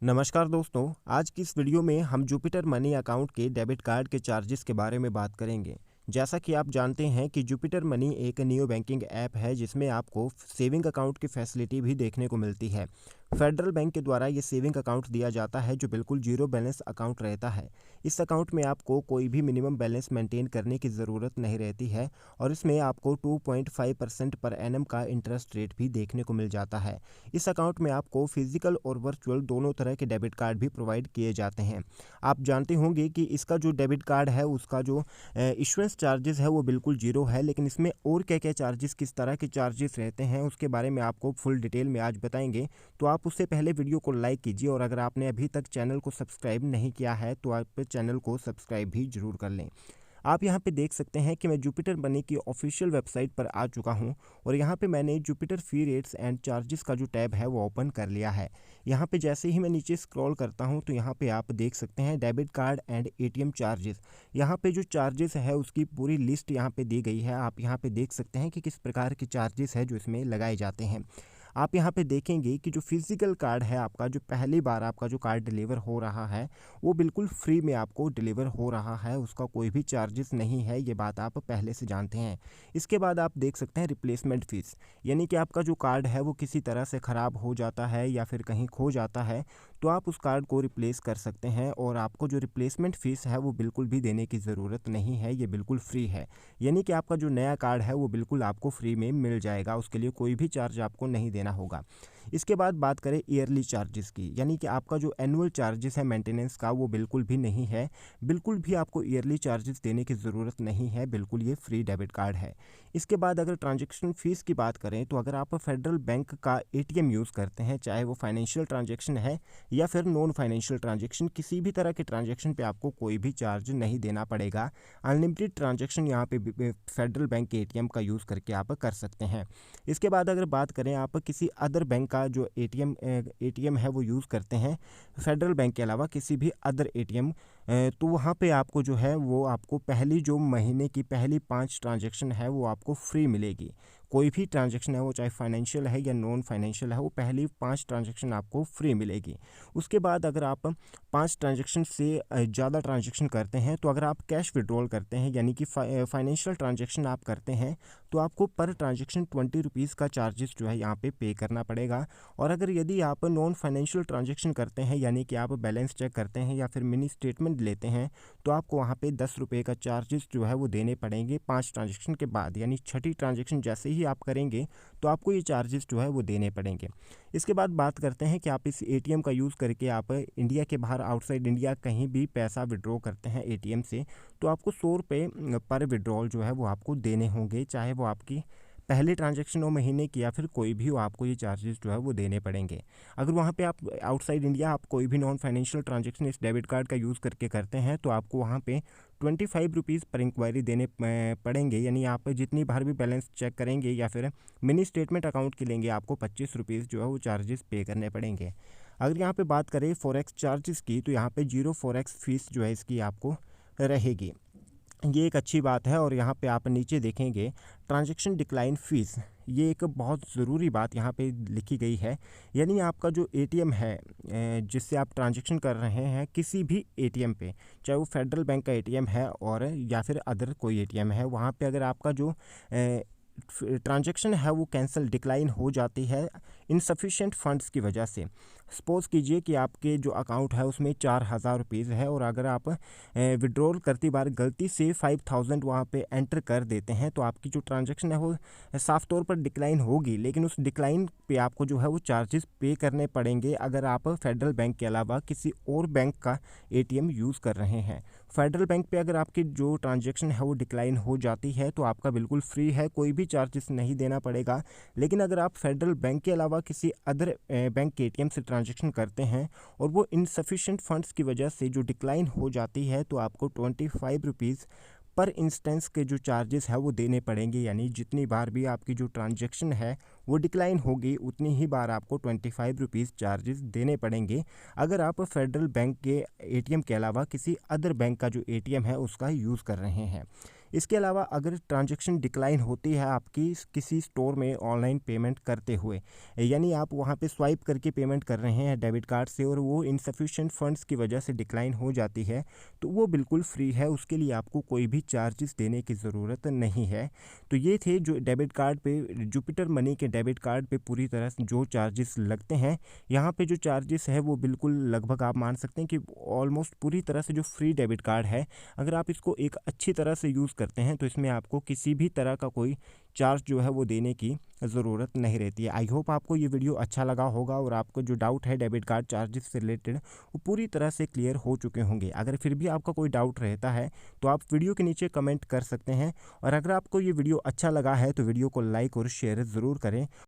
नमस्कार दोस्तों, आज की इस वीडियो में हम जुपिटर मनी अकाउंट के डेबिट कार्ड के चार्जेस के बारे में बात करेंगे। जैसा कि आप जानते हैं कि जुपिटर मनी एक नियो बैंकिंग ऐप है जिसमें आपको सेविंग अकाउंट की फैसिलिटी भी देखने को मिलती है। फेडरल बैंक के द्वारा ये सेविंग अकाउंट दिया जाता है जो बिल्कुल जीरो बैलेंस अकाउंट रहता है। इस अकाउंट में आपको कोई भी मिनिमम बैलेंस मेंटेन करने की ज़रूरत नहीं रहती है और इसमें आपको 2.5% पर एनम का इंटरेस्ट रेट भी देखने को मिल जाता है। इस अकाउंट में आपको फिजिकल और वर्चुअल दोनों तरह के डेबिट कार्ड भी प्रोवाइड किए जाते हैं। आप जानते होंगे कि इसका जो डेबिट कार्ड है उसका जो इशुएंस चार्जेस है वो बिल्कुल जीरो है, लेकिन इसमें और क्या क्या चार्जेस, किस तरह के चार्जेस रहते हैं उसके बारे में आपको फुल डिटेल में आज बताएंगे। तो आप उससे पहले वीडियो को लाइक कीजिए और अगर आपने अभी तक चैनल को सब्सक्राइब नहीं किया है तो आप चैनल को सब्सक्राइब भी जरूर कर लें। आप यहाँ पे देख सकते हैं कि मैं जुपिटर मनी की ऑफिशियल वेबसाइट पर आ चुका हूँ और यहाँ पे मैंने Jupiter fee rates and charges का जो टैब है वो ओपन कर लिया है। यहाँ पे जैसे ही मैं नीचे स्क्रॉल करता हूँ तो यहाँ पे आप देख सकते हैं debit card and ATM charges. यहाँ पे जो चार्जेस है उसकी पूरी लिस्ट यहाँ पे दी गई है। आप यहाँ पे देख सकते हैं कि किस प्रकार के चार्जेस है जो इसमें लगाए जाते हैं। आप यहाँ पे देखेंगे कि जो फिज़िकल कार्ड है आपका, जो पहली बार आपका जो कार्ड डिलीवर हो रहा है वो बिल्कुल फ्री में आपको डिलीवर हो रहा है, उसका कोई भी चार्जेस नहीं है, ये बात आप पहले से जानते हैं। इसके बाद आप देख सकते हैं रिप्लेसमेंट फ़ीस, यानी कि आपका जो कार्ड है वो किसी तरह से ख़राब हो जाता है या फिर कहीं खो जाता है तो आप उस कार्ड को रिप्लेस कर सकते हैं और आपको जो रिप्लेसमेंट फ़ीस है वो बिल्कुल भी देने की ज़रूरत नहीं है, ये बिल्कुल फ्री है। यानी कि आपका जो नया कार्ड है वो बिल्कुल आपको फ्री में मिल जाएगा, उसके लिए कोई भी चार्ज आपको नहीं देना होगा। इसके बाद बात करें ईयरली चार्जेस की, यानी कि आपका जो एनुअल चार्जेस है मेंटेनेंस का वो बिल्कुल भी नहीं है, बिल्कुल भी आपको ईयरली चार्जेस देने की ज़रूरत नहीं है, बिल्कुल ये फ्री डेबिट कार्ड है। इसके बाद अगर ट्रांजैक्शन फ़ीस की बात करें तो अगर आप फेडरल बैंक का एटीएम यूज़ करते हैं, चाहे वो फाइनेंशियल ट्रांजैक्शन है या फिर नॉन फाइनेंशियल ट्रांजैक्शन, किसी भी तरह के ट्रांजैक्शन पे आपको कोई भी चार्ज नहीं देना पड़ेगा। अनलिमिटेड ट्रांजैक्शन यहाँ पे फेडरल बैंक के एटीएम का यूज़ करके आप कर सकते हैं। इसके बाद अगर बात करें आप किसी अदर बैंक का जो एटीएम है वो यूज़ करते हैं फेडरल बैंक के अलावा किसी भी अदर एटीएम, तो वहाँ पे आपको जो है वो आपको पहली जो महीने की पहली 5 ट्रांजैक्शन है वो आपको फ्री मिलेगी। कोई भी ट्रांजैक्शन है वो चाहे फाइनेंशियल है या नॉन फाइनेंशियल है, वो पहली 5 ट्रांजैक्शन आपको फ्री मिलेगी। उसके बाद अगर आप 5 ट्रांजैक्शन से ज़्यादा ट्रांजैक्शन करते हैं, तो अगर आप कैश विड्रॉल करते हैं यानी कि फाइनेंशियल ट्रांजैक्शन आप करते हैं तो आपको पर ट्रांजैक्शन 20 रुपीज़ का चार्जेस जो है यहाँ पे करना पड़ेगा। और अगर यदि आप नॉन फाइनेंशियल ट्रांजैक्शन करते हैं यानी कि आप बैलेंस चेक करते हैं या फिर मिनी स्टेटमेंट लेते हैं तो आपको वहाँ पे 10 रुपये का चार्जेस जो है वो देने पड़ेंगे 5 ट्रांजैक्शन के बाद, यानी छठी ट्रांजैक्शन जैसे ही आप करेंगे तो आपको ये चार्जेस जो है वो देने पड़ेंगे। इसके बाद बात करते हैं कि आप इस एटीएम का यूज़ करके आप इंडिया के बाहर आउटसाइड इंडिया कहीं भी पैसा विड्रॉ करते हैं एटीएम से तो आपको 100 रुपये पर विड्रॉल जो है वो आपको देने होंगे, चाहे वो आपकी पहले ट्रांजैक्शन हो महीने की या फिर कोई भी हो, आपको ये चार्जेस जो है वो देने पड़ेंगे। अगर वहाँ पे आप आउटसाइड इंडिया आप कोई भी नॉन फाइनेंशियल ट्रांजैक्शन इस डेबिट कार्ड का यूज़ करके करते हैं तो आपको वहाँ पे 25 रुपीज़ पर इंक्वायरी देने पड़ेंगे, यानी आप जितनी बार भी बैलेंस चेक करेंगे या फिर मिनी स्टेटमेंट अकाउंट के लेंगे आपको 25 रुपीज़ जो है वो चार्जेस पे करने पड़ेंगे। अगर यहाँ पे बात करें फॉरेक्स चार्जेस की तो यहाँ पे जीरो फॉरेक्स फीस जो है इसकी आपको रहेगी, ये एक अच्छी बात है। और यहाँ पे आप नीचे देखेंगे ट्रांजैक्शन डिक्लाइन फ़ीस, ये एक बहुत ज़रूरी बात यहाँ पे लिखी गई है, यानी आपका जो एटीएम है जिससे आप ट्रांजैक्शन कर रहे हैं किसी भी एटीएम पे, चाहे वो फेडरल बैंक का एटीएम है और या फिर अदर कोई एटीएम है, वहाँ पे अगर आपका जो ट्रांजैक्शन है वो कैंसिल डिक्लाइन हो जाती है इनसफिशिएंट फंड्स की वजह से। सपोज़ कीजिए कि आपके जो अकाउंट है उसमें 4000 रुपीज़ है और अगर आप विड्रॉल करती बार गलती से 5000 वहाँ पे एंटर कर देते हैं तो आपकी जो ट्रांजैक्शन है वो साफ तौर पर डिक्लाइन होगी, लेकिन उस डिक्लाइन पे आपको जो है वो चार्जेस पे करने पड़ेंगे अगर आप फेडरल बैंक के अलावा किसी और बैंक का एटीएम यूज़ कर रहे हैं। फेडरल बैंक पे अगर आपकी जो ट्रांजैक्शन है वो डिक्लाइन हो जाती है तो आपका बिल्कुल फ्री है, कोई भी चार्जेस नहीं देना पड़ेगा। लेकिन अगर आप फेडरल बैंक के अलावा किसी अदर बैंक के एटीएम से ट्रांजैक्शन करते हैं और वो इनसफिशिएंट फंड्स की वजह से जो डिक्लाइन हो जाती है तो आपको 25 रुपीज़ पर इंस्टेंस के जो चार्जेस है वो देने पड़ेंगे, यानी जितनी बार भी आपकी जो ट्रांजैक्शन है वो डिक्लाइन होगी उतनी ही बार आपको 25 रुपीज़ चार्जेस देने पड़ेंगे अगर आप फेडरल बैंक के एटीएम के अलावा किसी अदर बैंक का जो एटीएम है उसका यूज़ कर रहे हैं। इसके अलावा अगर ट्रांजैक्शन डिक्लाइन होती है आपकी किसी स्टोर में ऑनलाइन पेमेंट करते हुए, यानी आप वहाँ पे स्वाइप करके पेमेंट कर रहे हैं डेबिट कार्ड से और वो इनसफिशिएंट फंड्स की वजह से डिक्लाइन हो जाती है, तो वो बिल्कुल फ्री है, उसके लिए आपको कोई भी चार्जेस देने की ज़रूरत नहीं है। तो ये थे जो डेबिट कार्ड पे, जुपिटर मनी के डेबिट कार्ड पे पूरी तरह से जो चार्जेस लगते हैं। यहाँ पे जो चार्जेस है वो बिल्कुल लगभग आप मान सकते हैं कि ऑलमोस्ट पूरी तरह से जो फ्री डेबिट कार्ड है, अगर आप इसको एक अच्छी तरह से यूज़ करते हैं तो इसमें आपको किसी भी तरह का कोई चार्ज जो है वो देने की ज़रूरत नहीं रहती है। आई होप आपको ये वीडियो अच्छा लगा होगा और आपको जो डाउट है डेबिट कार्ड चार्जेस से रिलेटेड वो पूरी तरह से क्लियर हो चुके होंगे। अगर फिर भी आपका कोई डाउट रहता है तो आप वीडियो के नीचे कमेंट कर सकते हैं, और अगर आपको ये वीडियो अच्छा लगा है तो वीडियो को लाइक और शेयर ज़रूर करें।